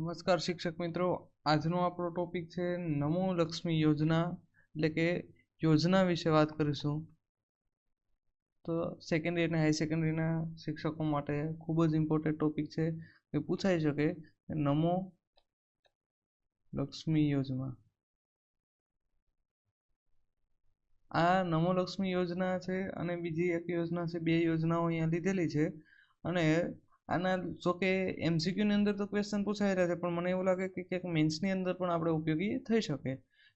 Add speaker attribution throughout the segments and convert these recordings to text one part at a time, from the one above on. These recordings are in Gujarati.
Speaker 1: નમસ્કાર શિક્ષક મિત્રો, આજનો આપણો ટોપિક છે નમો લક્ષ્મી યોજના એટલે કે યોજના વિશે વાત કરીશું. તો સેકન્ડરી અને હાઈ સેકન્ડરીના શિક્ષકો માટે ખૂબ જ ઇમ્પોર્ટન્ટ ટોપિક છે કે પૂછાઈ શકે નમો લક્ષ્મી યોજના. આ નમો લક્ષ્મી યોજના છે અને બીજી એક યોજના છે, બે યોજનાઓ અહીંયા લીધેલી છે. અને આના જોકે એમસીક્યુની અંદર તો ક્વેશ્ચન પૂછાઈ રહ્યા છે, પણ મને એવું લાગે કે ક્યાંક મેન્સની અંદર પણ આપણે ઉપયોગી થઈ શકે.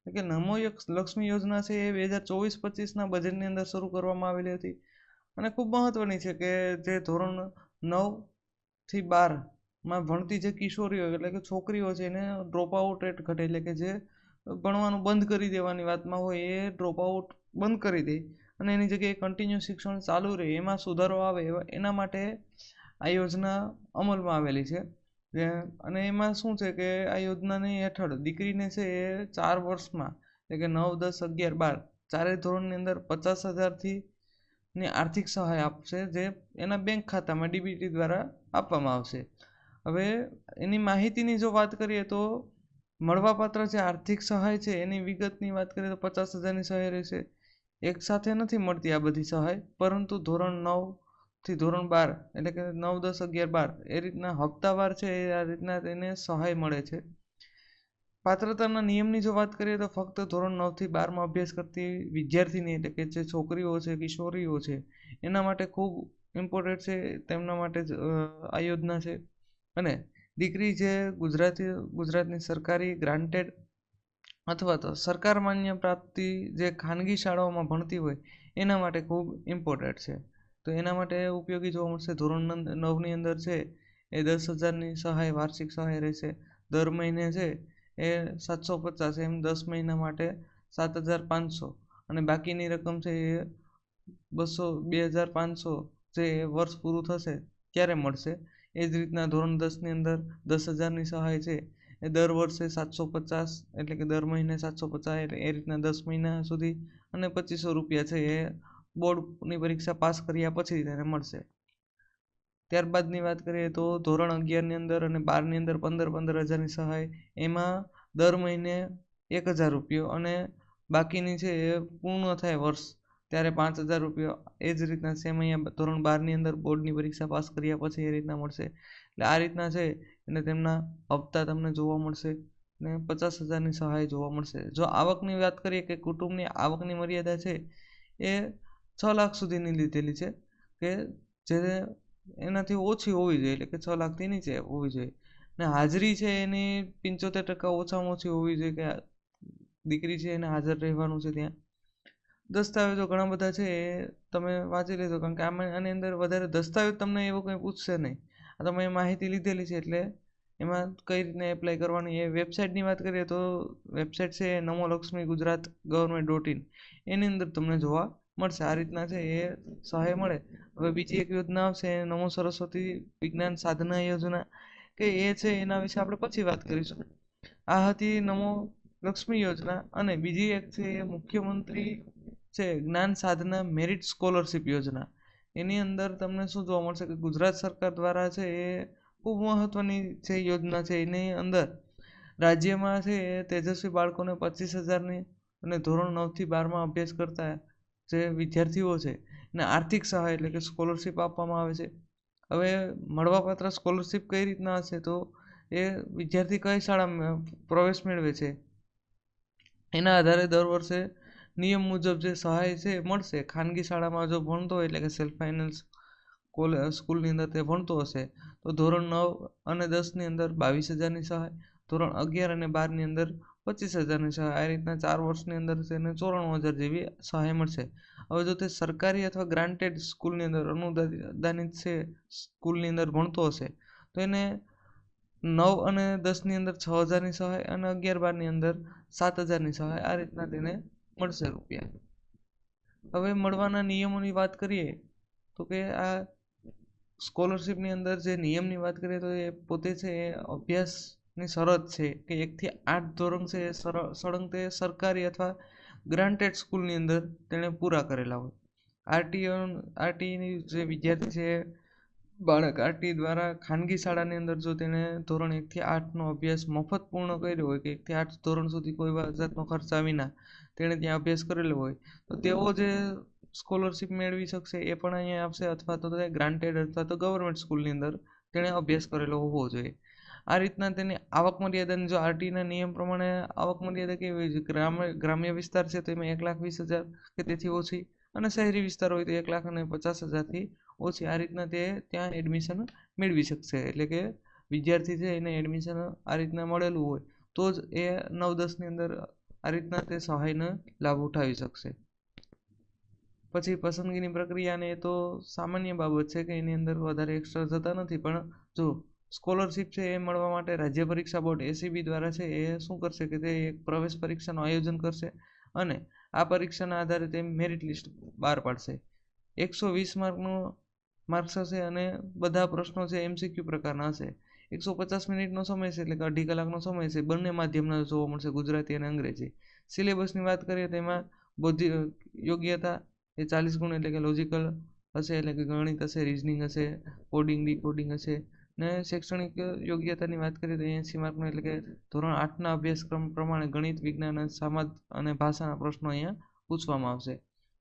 Speaker 1: કે નમો લક્ષ્મી યોજના છે એ 2024-25ના બજેટની અંદર શરૂ કરવામાં આવેલી હતી અને ખૂબ મહત્વની છે કે જે ધોરણ 9થી 12માં ભણતી જે કિશોરીઓ એટલે કે છોકરીઓ છે એને ડ્રોપ આઉટ રેટ ઘટે, એટલે કે જે ભણવાનું બંધ કરી દેવાની વાતમાં હોય એ ડ્રોપ આઉટ બંધ કરી દે અને એની જગ્યાએ કન્ટિન્યુ શિક્ષણ ચાલુ રહે, એમાં સુધારો આવે એના માટે આ યોજના અમલમાં આવેલી છે. અને એમાં શું છે કે આ યોજનાની હેઠળ દીકરીને છે એ 4 વર્ષમાં એટલે કે 9, 10, 11, 12 ચારેય ધોરણની અંદર 50,000થી ની આર્થિક સહાય આપશે, જે એના બેંક ખાતામાં ડીબીટી દ્વારા આપવામાં આવશે. હવે એની માહિતીની જો વાત કરીએ તો મળવાપાત્ર જે આર્થિક સહાય છે એની વિગતની વાત કરીએ તો 50,000ની સહાય રહેશે. એક સાથે નથી મળતી આ બધી સહાય, પરંતુ ધોરણ 9થી ધોરણ 12 એટલે કે 9, 10, 11, 12 એ રીતના હપ્તાવાર છે એ આ રીતના તેને સહાય મળે છે. પાત્રતાના નિયમની જો વાત કરીએ તો ફક્ત ધોરણ 9થી 12માં અભ્યાસ કરતી વિદ્યાર્થીની એટલે કે જે છોકરીઓ છે, કિશોરીઓ છે, એના માટે ખૂબ ઇમ્પોર્ટન્ટ છે, તેમના માટે જ આ યોજના છે. અને દીકરી જે ગુજરાતની સરકારી ગ્રાન્ટેડ અથવા તો સરકાર માન્ય પ્રાપ્તિ જે ખાનગી શાળાઓમાં ભણતી હોય એના માટે ખૂબ ઇમ્પોર્ટન્ટ છે. તો એના માટે ઉપયોગી જોવા મળશે. ધોરણ 9ની અંદર છે એ 10,000ની સહાય વાર્ષિક સહાય રહેશે. દર મહિને છે એ 750, એમ 10 મહિના માટે 7,500 અને બાકીની રકમ છે એ 2,500 જે વર્ષ પૂરું થશે ત્યારે મળશે. એ જ રીતના ધોરણ 10ની અંદર 10,000ની સહાય છે એ દર વર્ષે 750 એટલે કે દર મહિને 750 એટલે એ રીતના 10 મહિના સુધી અને 2,500 રૂપિયા છે એ બોર્ડની પરીક્ષા પાસ કર્યા પછી તેને મળશે. ત્યારબાદની વાત કરીએ તો ધોરણ 11ની અંદર અને 12ની અંદર 15,000ની સહાય, એમાં દર મહિને 1,000 રૂપિયો અને બાકીની છે એ પૂર્ણ થાય વર્ષ ત્યારે 5,000 રૂપિયો. એ જ રીતના સેમ અહીંયા ધોરણ 12ની અંદર બોર્ડની પરીક્ષા પાસ કર્યા પછી એ રીતના મળશે. એટલે આ રીતના છે અને તેમના હપ્તા તમને જોવા મળશે ને 50,000ની સહાય જોવા મળશે. જો આવકની વાત કરીએ કે કુટુંબની આવકની મર્યાદા છે એ 6 લાખ સુધીની લીધેલી છે કે જે એનાથી ઓછી હોવી જોઈએ, એટલે કે 6 લાખથી નીચે હોવી જોઈએ. ને હાજરી છે એની 75% ઓછામાં ઓછી હોવી જોઈએ કે દીકરી છે એને હાજર રહેવાનું છે ત્યાં. દસ્તાવેજો ઘણા બધા છે એ તમે વાંચી લેજો, કારણ કે આની અંદર વધારે દસ્તાવેજ તમને એવું કંઈ પૂછશે નહીં. આ તમે માહિતી લીધેલી છે એટલે એમાં કઈ રીતને એપ્લાય કરવાની. એ વેબસાઇટની વાત કરીએ તો વેબસાઇટ છે નમો લક્ષ્મી ગુજરાત government.in, એની અંદર તમને જોવા મળશે. આ રીતના છે એ સહાય મળે. હવે બીજી એક યોજના આવશે નમો સરસ્વતી વિજ્ઞાન સાધના યોજના, કે એ છે એના વિશે આપણે પછી વાત કરીશું. આ હતી નમો લક્ષ્મી યોજના. અને બીજી એક છે એ મુખ્યમંત્રી છે જ્ઞાન સાધના મેરિટ સ્કોલરશિપ યોજના. એની અંદર તમને શું જોવા મળશે કે ગુજરાત સરકાર દ્વારા છે એ ખૂબ મહત્વની જે યોજના છે એની અંદર રાજ્યમાં છે એ તેજસ્વી બાળકોને 25,000ની અને ધોરણ 9થી 12માં અભ્યાસ કરતા જે વિદ્યાર્થીઓ છે એને આર્થિક સહાય એટલે કે સ્કોલરશિપ આપવામાં આવે છે. હવે મળવાપાત્ર સ્કોલરશિપ કઈ રીતના હશે તો એ વિદ્યાર્થી કઈ શાળામાં પ્રવેશ મેળવે છે એના આધારે દર વર્ષે નિયમ મુજબ જે સહાય છે મળશે. ખાનગી શાળામાં જો ભણતો હોય એટલે કે સેલ્ફ ફાઇનાન્સ સ્કૂલની અંદર તે ભણતો હશે તો ધોરણ 9 અને 10ની અંદર 22,000ની સહાય, ધોરણ 11 અને 12ની અંદર 25,000ની સહાય. આ રીતના 4 વર્ષની અંદર તેને 94,000 જેવી સહાય મળશે. હવે જો તે સરકારી અથવા ગ્રાન્ટેડ સ્કૂલની અંદર અનુદાનિત છે સ્કૂલની અંદર ભણતો હશે તો એને 9 અને 10ની અંદર 6,000ની સહાય અને 11-12ની અંદર 7,000ની સહાય. આ રીતના તેને મળશે રૂપિયા. હવે મળવાના નિયમોની વાત કરીએ તો કે આ સ્કોલરશિપની અંદર જે નિયમની વાત કરીએ તો એ પોતે છે એ અભ્યાસની શરત છે કે 1 થી 8 ધોરણ છે એ સળંગ તે સરકારી અથવા ગ્રાન્ટેડ સ્કૂલની અંદર તેણે પૂરા કરેલા હોય. આરટીઈની જે વિદ્યાર્થી છે બાળક આરટી દ્વારા ખાનગી શાળાની અંદર જો તેણે ધોરણ 1 થી 8નો અભ્યાસ મફત પૂર્ણ કર્યો હોય કે 1 થી 8 ધોરણ સુધી કોઈ જાતનો ખર્ચા વિના તેણે ત્યાં અભ્યાસ કરેલો હોય તો તેઓ જે સ્કોલરશિપ મેળવી શકશે એ પણ અહીંયા આવશે, અથવા તો તે ગ્રાન્ટેડ અથવા તો ગવર્મેન્ટ સ્કૂલની અંદર તેણે અભ્યાસ કરેલો હોવો જોઈએ. આ રીતના તેની આવક મર્યાદાની જો આરટીના નિયમ પ્રમાણે આવક મર્યાદા કેવી હોય છે, ગ્રામ્ય વિસ્તાર છે તો એમાં 1,20,000 કે તેથી ઓછી, અને શહેરી વિસ્તાર હોય તો 1,50,000થી ઓછી. આ રીતના તે ત્યાં એડમિશન મેળવી શકશે. એટલે કે વિદ્યાર્થી છે એને એડમિશન આ રીતના મળેલું હોય તો જ એ 9-10ની અંદર આ રીતના તે સહાયનો લાભ ઉઠાવી શકશે. પછી પસંદગીની પ્રક્રિયાને એ તો સામાન્ય બાબત છે કે એની અંદર વધારે એક્સ્ટ્રા જતા નથી. પણ જો સ્કોલરશિપ છે એ મળવા માટે રાજ્ય પરીક્ષા બોર્ડ એસીબી દ્વારા છે એ શું કરશે કે તે એક પ્રવેશ પરીક્ષાનું આયોજન કરશે અને આ પરીક્ષાના આધારે તે મેરિટ લિસ્ટ બહાર પાડશે. 120 માર્ક્સ હશે અને બધા પ્રશ્નો છે એમસીક્યુ પ્રકારના હશે. 150 મિનિટનો સમય છે, એટલે કે 2.5 કલાકનો સમય છે. બંને માધ્યમના જોવા મળશે, ગુજરાતી અને અંગ્રેજી. સિલેબસની વાત કરીએ તો એમાં બૌદ્ધિક યોગ્યતા એ 40 ગુણ, એટલે કે લોજિકલ હશે, એટલે કે ગણિત હશે, રીઝનિંગ હશે, કોડિંગ ડીકોડિંગ હશે. ને શૈક્ષણિક યોગ્યતાની વાત કરીએ તો 80 માર્કનો, એટલે કે ધોરણ 8ના અભ્યાસક્રમ પ્રમાણે ગણિત, વિજ્ઞાન, સમાજ અને ભાષાના પ્રશ્નો અહીંયા પૂછવામાં આવશે.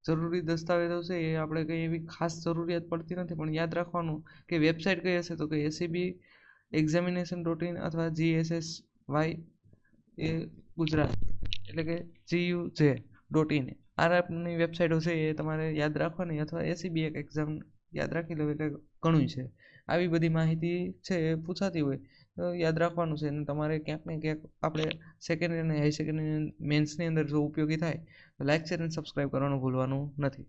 Speaker 1: જરૂરી દસ્તાવેજો છે એ આપણે કંઈ એવી ખાસ જરૂરિયાત પડતી નથી, પણ યાદ રાખવાનું કે વેબસાઇટ કઈ હશે તો કે એસીબી examination.in અથવા GSSY એ ગુજરાત, એટલે કે GUJ.in. આની વેબસાઇટો છે એ તમારે યાદ રાખવાની, અથવા એસીબી એક એક્ઝામ યાદ રાખી લો એટલે ઘણું છે. આવી બધી માહિતી છે એ પૂછાતી હોય તો યાદ રાખવાનું છે. અને તમારે ક્યાંક ને ક્યાંક આપણે સેકન્ડરી અને હાઈ સેકન્ડરી મેન્સની અંદર જો ઉપયોગી થાય તો લાઇક, શેર અને સબસ્ક્રાઈબ કરવાનું ભૂલવાનું નથી.